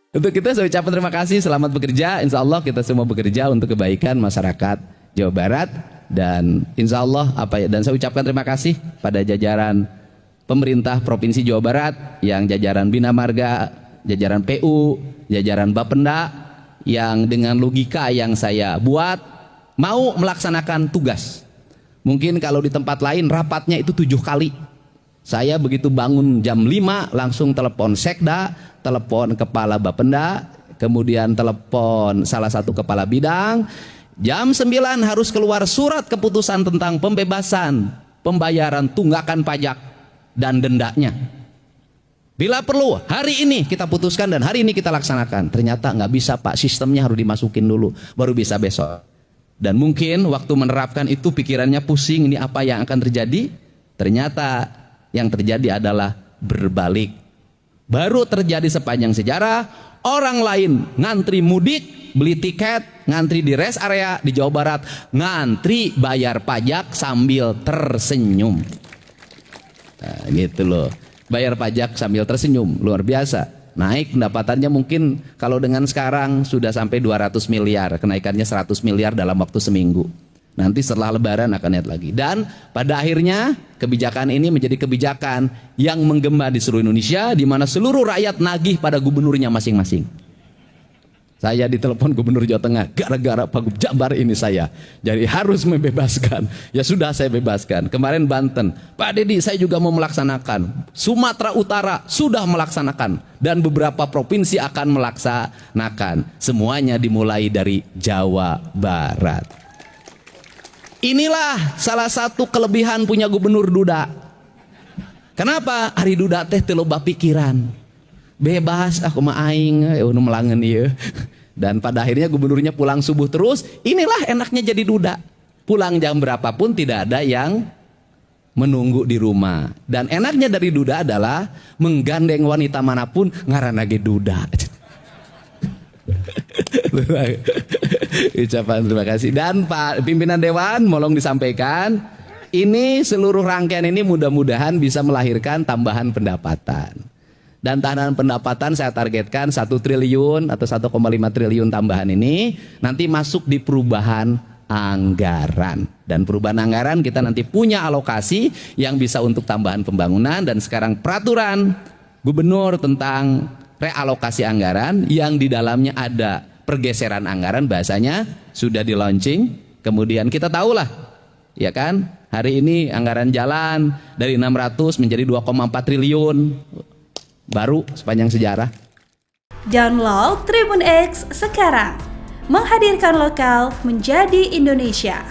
Untuk kita saya ucapkan terima kasih, selamat bekerja. Insya Allah kita semua bekerja untuk kebaikan masyarakat Jawa Barat. Dan insya Allah dan saya ucapkan terima kasih pada jajaran pemerintah Provinsi Jawa Barat, yang jajaran Bina Marga, jajaran PU, jajaran Bapenda, yang dengan logika yang saya buat mau melaksanakan tugas. Mungkin kalau di tempat lain rapatnya itu 7 kali. Saya begitu bangun jam 5 langsung telepon Sekda, telepon kepala Bapenda, kemudian telepon salah satu kepala bidang. Jam 9 harus keluar surat keputusan tentang pembebasan pembayaran tunggakan pajak dan dendanya. Bila perlu hari ini kita putuskan dan hari ini kita laksanakan. Ternyata nggak bisa Pak, sistemnya harus dimasukin dulu, baru bisa besok. Dan mungkin waktu menerapkan itu pikirannya pusing, ini apa yang akan terjadi? Ternyata yang terjadi adalah berbalik. Baru terjadi sepanjang sejarah, orang lain ngantri mudik, beli tiket, ngantri di rest area di Jawa Barat, ngantri bayar pajak sambil tersenyum. Nah, gitu loh. Bayar pajak sambil tersenyum, luar biasa. Naik pendapatannya mungkin kalau dengan sekarang sudah sampai 200 miliar, kenaikannya 100 miliar dalam waktu seminggu. Nanti setelah lebaran akan naik lagi. Dan pada akhirnya kebijakan ini menjadi kebijakan yang menggema di seluruh Indonesia, di mana seluruh rakyat nagih pada gubernurnya masing-masing. Saya ditelepon Gubernur Jawa Tengah, gara-gara Pak Jabar ini saya jadi harus membebaskan. Ya sudah, saya bebaskan. Kemarin Banten, Pak Dedi saya juga mau melaksanakan. Sumatera Utara sudah melaksanakan, dan beberapa provinsi akan melaksanakan. Semuanya dimulai dari Jawa Barat. Inilah salah satu kelebihan punya Gubernur Duda. Kenapa? Ari Duda teh teu loba pikiran. Bebas aku mah aing melangen ieu. Dan pada akhirnya gubernurnya pulang subuh terus. Inilah enaknya jadi Duda. Pulang jam berapapun tidak ada yang menunggu di rumah. Dan enaknya dari Duda adalah menggandeng wanita manapun ngaranna ge Duda. Ucapan terima kasih. Dan Pak Pimpinan Dewan mohon disampaikan, ini seluruh rangkaian ini mudah-mudahan bisa melahirkan tambahan pendapatan. Dan tambahan pendapatan saya targetkan 1 triliun atau 1,5 triliun tambahan ini nanti masuk di perubahan anggaran. Dan perubahan anggaran kita nanti punya alokasi yang bisa untuk tambahan pembangunan. Dan sekarang peraturan gubernur tentang realokasi anggaran yang di dalamnya ada pergeseran anggaran, bahasanya sudah di launching. Kemudian kita tahulah, ya kan, hari ini anggaran jalan dari 600 menjadi 2,4 triliun. Baru sepanjang sejarah. Download Tribun X sekarang, menghadirkan lokal menjadi Indonesia.